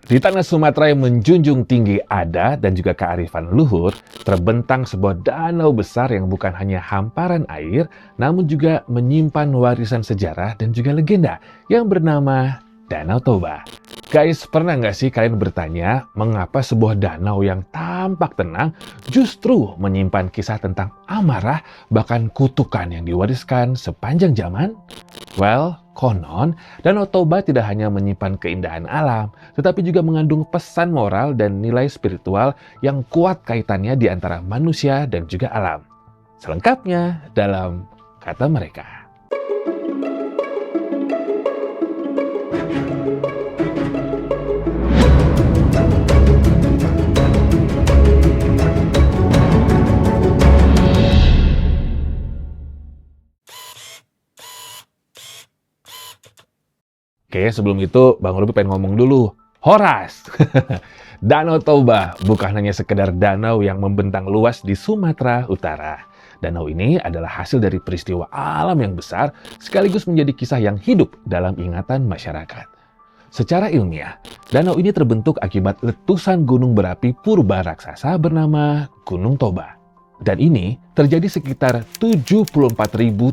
Di tanah Sumatera yang menjunjung tinggi adat dan juga kearifan leluhur, terbentang sebuah danau besar yang bukan hanya hamparan air, namun juga menyimpan warisan sejarah dan juga legenda yang bernama Danau Toba. Guys, pernah nggak sih kalian bertanya mengapa sebuah danau yang tampak tenang justru menyimpan kisah tentang amarah bahkan kutukan yang diwariskan sepanjang zaman? Well, konon, Danau Toba tidak hanya menyimpan keindahan alam, tetapi juga mengandung pesan moral dan nilai spiritual yang kuat kaitannya di antara manusia dan juga alam. Selengkapnya dalam kata mereka. Oke, sebelum itu Bang Ruby pengen ngomong dulu. Horas! Danau Toba bukan hanya sekedar danau yang membentang luas di Sumatera Utara. Danau ini adalah hasil dari peristiwa alam yang besar sekaligus menjadi kisah yang hidup dalam ingatan masyarakat. Secara ilmiah, danau ini terbentuk akibat letusan gunung berapi purba raksasa bernama Gunung Toba. Dan ini terjadi sekitar 74.000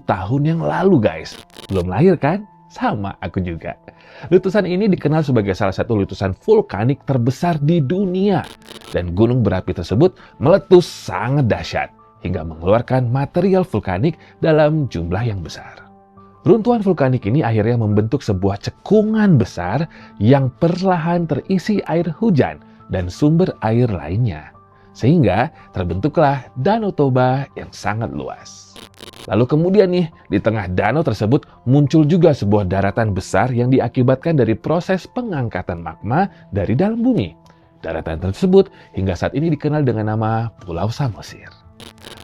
tahun yang lalu, guys. Belum lahir kan? Sama aku juga. Letusan ini dikenal sebagai salah satu letusan vulkanik terbesar di dunia. Dan gunung berapi tersebut meletus sangat dahsyat hingga mengeluarkan material vulkanik dalam jumlah yang besar. Runtuhan vulkanik ini akhirnya membentuk sebuah cekungan besar yang perlahan terisi air hujan dan sumber air lainnya. Sehingga terbentuklah Danau Toba yang sangat luas. Lalu kemudian nih, di tengah danau tersebut muncul juga sebuah daratan besar yang diakibatkan dari proses pengangkatan magma dari dalam bumi. Daratan tersebut hingga saat ini dikenal dengan nama Pulau Samosir.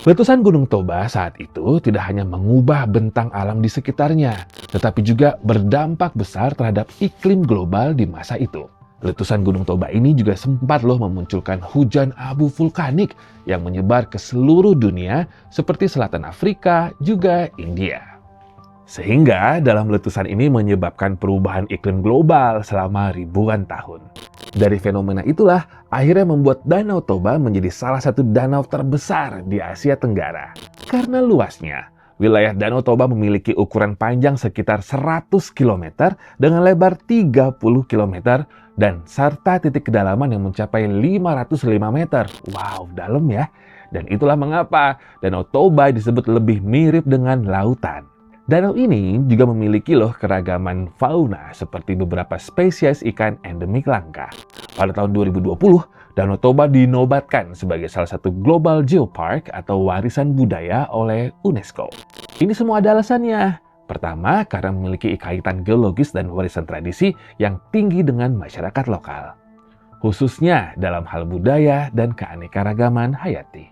Letusan Gunung Toba saat itu tidak hanya mengubah bentang alam di sekitarnya, tetapi juga berdampak besar terhadap iklim global di masa itu. Letusan Gunung Toba ini juga sempat memunculkan hujan abu vulkanik yang menyebar ke seluruh dunia seperti selatan Afrika juga India. Sehingga dalam letusan ini menyebabkan perubahan iklim global selama ribuan tahun. Dari fenomena itulah akhirnya membuat Danau Toba menjadi salah satu danau terbesar di Asia Tenggara. Karena luasnya, wilayah Danau Toba memiliki ukuran panjang sekitar 100 km dengan lebar 30 km dan serta titik kedalaman yang mencapai 505 meter. Wow, dalam ya. Dan itulah mengapa Danau Toba disebut lebih mirip dengan lautan. Danau ini juga memiliki keragaman fauna seperti beberapa spesies ikan endemik langka. Pada tahun 2020, Danau Toba dinobatkan sebagai salah satu Global Geopark atau warisan budaya oleh UNESCO. Ini semua ada alasannya. Pertama, karena memiliki kaitan geologis dan warisan tradisi yang tinggi dengan masyarakat lokal. Khususnya dalam hal budaya dan keanekaragaman hayati.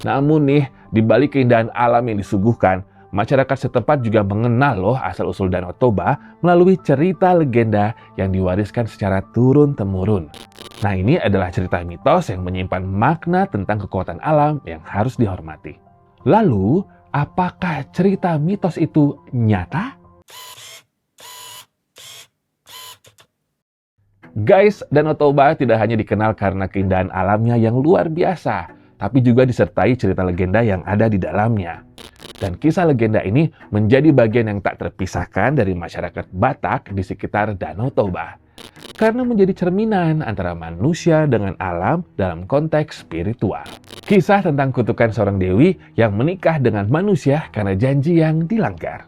Namun nih, di balik keindahan alam yang disuguhkan, masyarakat setempat juga mengenal asal-usul Danau Toba melalui cerita legenda yang diwariskan secara turun-temurun. Nah, ini adalah cerita mitos yang menyimpan makna tentang kekuatan alam yang harus dihormati. Lalu, apakah cerita mitos itu nyata? Guys, Danau Toba tidak hanya dikenal karena keindahan alamnya yang luar biasa, tapi juga disertai cerita legenda yang ada di dalamnya. Dan kisah legenda ini menjadi bagian yang tak terpisahkan dari masyarakat Batak di sekitar Danau Toba. Karena menjadi cerminan antara manusia dengan alam dalam konteks spiritual. Kisah tentang kutukan seorang dewi yang menikah dengan manusia karena janji yang dilanggar.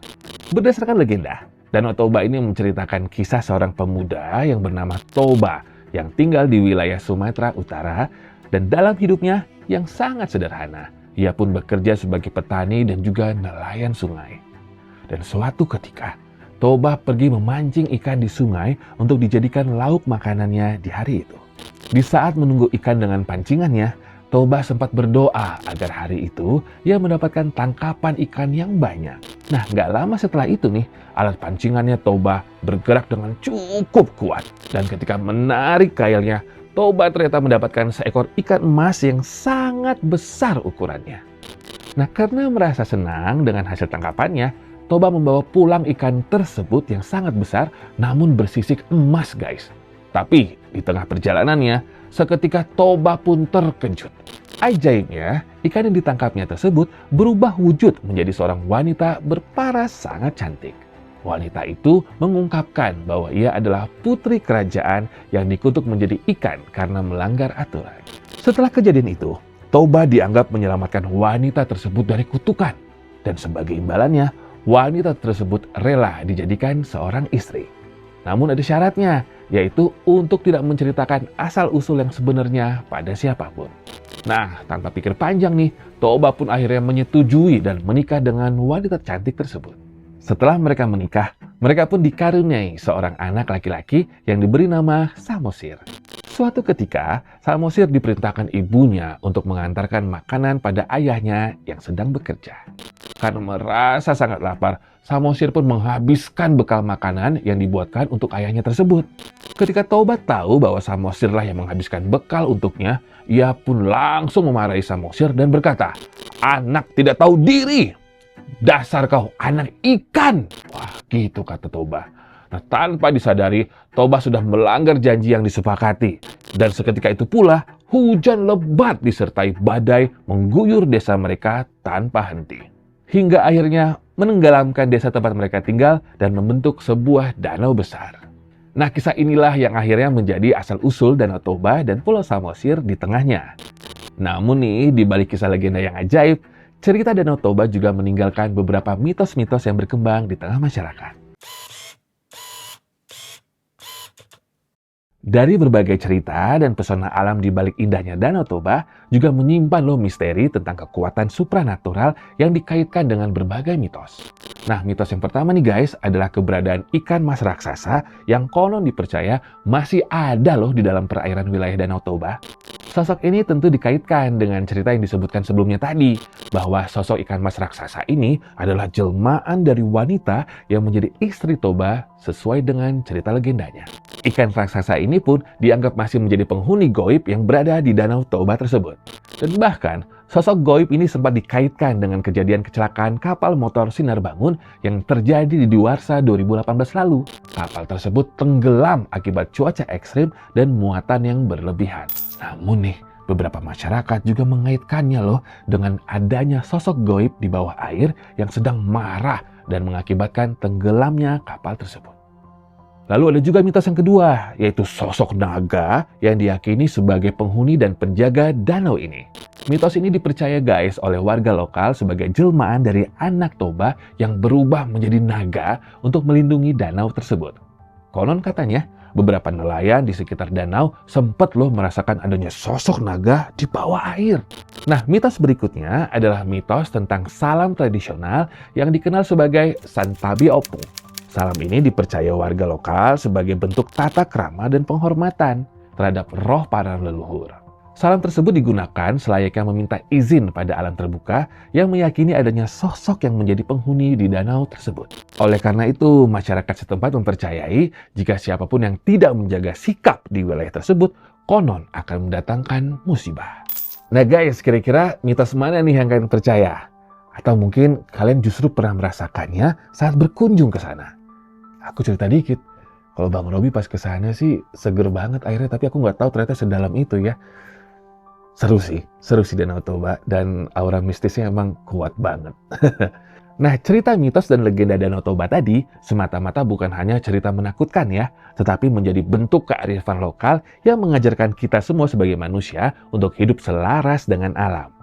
Berdasarkan legenda, Danau Toba ini menceritakan kisah seorang pemuda yang bernama Toba yang tinggal di wilayah Sumatera Utara dan dalam hidupnya yang sangat sederhana. Ia pun bekerja sebagai petani dan juga nelayan sungai. Dan suatu ketika, Toba pergi memancing ikan di sungai untuk dijadikan lauk makanannya di hari itu. Di saat menunggu ikan dengan pancingannya, Toba sempat berdoa agar hari itu ia mendapatkan tangkapan ikan yang banyak. Nah, nggak lama setelah itu nih, alat pancingannya Toba bergerak dengan cukup kuat. Dan ketika menarik kailnya, Toba ternyata mendapatkan seekor ikan emas yang sangat besar ukurannya. Nah, karena merasa senang dengan hasil tangkapannya, Toba membawa pulang ikan tersebut yang sangat besar namun bersisik emas, guys. Tapi di tengah perjalanannya, seketika Toba pun terkejut. Ajaibnya, ikan yang ditangkapnya tersebut berubah wujud menjadi seorang wanita berparas sangat cantik. Wanita itu mengungkapkan bahwa ia adalah putri kerajaan yang dikutuk menjadi ikan karena melanggar aturan. Setelah kejadian itu, Toba dianggap menyelamatkan wanita tersebut dari kutukan. Dan sebagai imbalannya, wanita tersebut rela dijadikan seorang istri. Namun ada syaratnya, yaitu untuk tidak menceritakan asal-usul yang sebenarnya pada siapapun. Nah, tanpa pikir panjang nih, Toba pun akhirnya menyetujui dan menikah dengan wanita cantik tersebut. Setelah mereka menikah, mereka pun dikaruniai seorang anak laki-laki yang diberi nama Samosir. Suatu ketika, Samosir diperintahkan ibunya untuk mengantarkan makanan pada ayahnya yang sedang bekerja. Karena merasa sangat lapar, Samosir pun menghabiskan bekal makanan yang dibuatkan untuk ayahnya tersebut. Ketika Toba tahu bahwa Samosir lah yang menghabiskan bekal untuknya, ia pun langsung memarahi Samosir dan berkata, "Anak tidak tahu diri! Dasar kau anak ikan!" Wah, gitu kata Toba. Nah, tanpa disadari, Toba sudah melanggar janji yang disepakati. Dan seketika itu pula, hujan lebat disertai badai mengguyur desa mereka tanpa henti. Hingga akhirnya menenggelamkan desa tempat mereka tinggal dan membentuk sebuah danau besar. Nah, kisah inilah yang akhirnya menjadi asal-usul Danau Toba dan Pulau Samosir di tengahnya. Namun nih, di balik kisah legenda yang ajaib, cerita Danau Toba juga meninggalkan beberapa mitos-mitos yang berkembang di tengah masyarakat. Dari berbagai cerita dan pesona alam di balik indahnya Danau Toba juga menyimpan misteri tentang kekuatan supranatural yang dikaitkan dengan berbagai mitos. Nah, mitos yang pertama nih guys adalah keberadaan ikan mas raksasa yang konon dipercaya masih ada di dalam perairan wilayah Danau Toba. Sosok ini tentu dikaitkan dengan cerita yang disebutkan sebelumnya tadi, bahwa sosok ikan mas raksasa ini adalah jelmaan dari wanita yang menjadi istri Toba sesuai dengan cerita legendanya. Ikan raksasa ini pun dianggap masih menjadi penghuni goib yang berada di Danau Toba tersebut. Dan bahkan, sosok goib ini sempat dikaitkan dengan kejadian kecelakaan kapal motor Sinar Bangun yang terjadi di Dewarsa 2018 lalu. Kapal tersebut tenggelam akibat cuaca ekstrim dan muatan yang berlebihan. Namun nih, beberapa masyarakat juga mengaitkannya dengan adanya sosok goib di bawah air yang sedang marah dan mengakibatkan tenggelamnya kapal tersebut. Lalu ada juga mitos yang kedua, yaitu sosok naga yang diyakini sebagai penghuni dan penjaga danau ini. Mitos ini dipercaya guys oleh warga lokal sebagai jelmaan dari anak Toba yang berubah menjadi naga untuk melindungi danau tersebut. Konon katanya, beberapa nelayan di sekitar danau sempat merasakan adanya sosok naga di bawah air. Nah, mitos berikutnya adalah mitos tentang salam tradisional yang dikenal sebagai Santabi Opung. Salam ini dipercaya warga lokal sebagai bentuk tata krama dan penghormatan terhadap roh para leluhur. Salam tersebut digunakan selayaknya meminta izin pada alam terbuka yang meyakini adanya sosok yang menjadi penghuni di danau tersebut. Oleh karena itu, masyarakat setempat mempercayai jika siapapun yang tidak menjaga sikap di wilayah tersebut, konon akan mendatangkan musibah. Nah guys, kira-kira mitos mana nih yang kalian percaya? Atau mungkin kalian justru pernah merasakannya saat berkunjung ke sana? Aku cerita dikit. Kalau Bang Robi pas ke sana sih seger banget airnya, tapi aku nggak tahu ternyata sedalam itu ya. Seru sih Danau Toba dan aura mistisnya emang kuat banget. Nah, cerita mitos dan legenda Danau Toba tadi semata-mata bukan hanya cerita menakutkan ya, tetapi menjadi bentuk kearifan lokal yang mengajarkan kita semua sebagai manusia untuk hidup selaras dengan alam.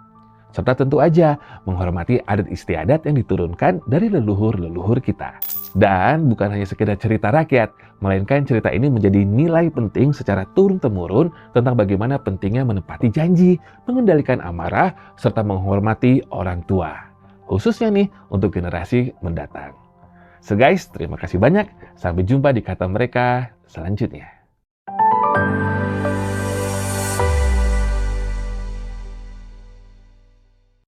Serta tentu aja menghormati adat istiadat yang diturunkan dari leluhur-leluhur kita. Dan bukan hanya sekedar cerita rakyat, melainkan cerita ini menjadi nilai penting secara turun-temurun tentang bagaimana pentingnya menepati janji, mengendalikan amarah, serta menghormati orang tua. Khususnya nih untuk generasi mendatang. So guys, terima kasih banyak. Sampai jumpa di kata mereka selanjutnya.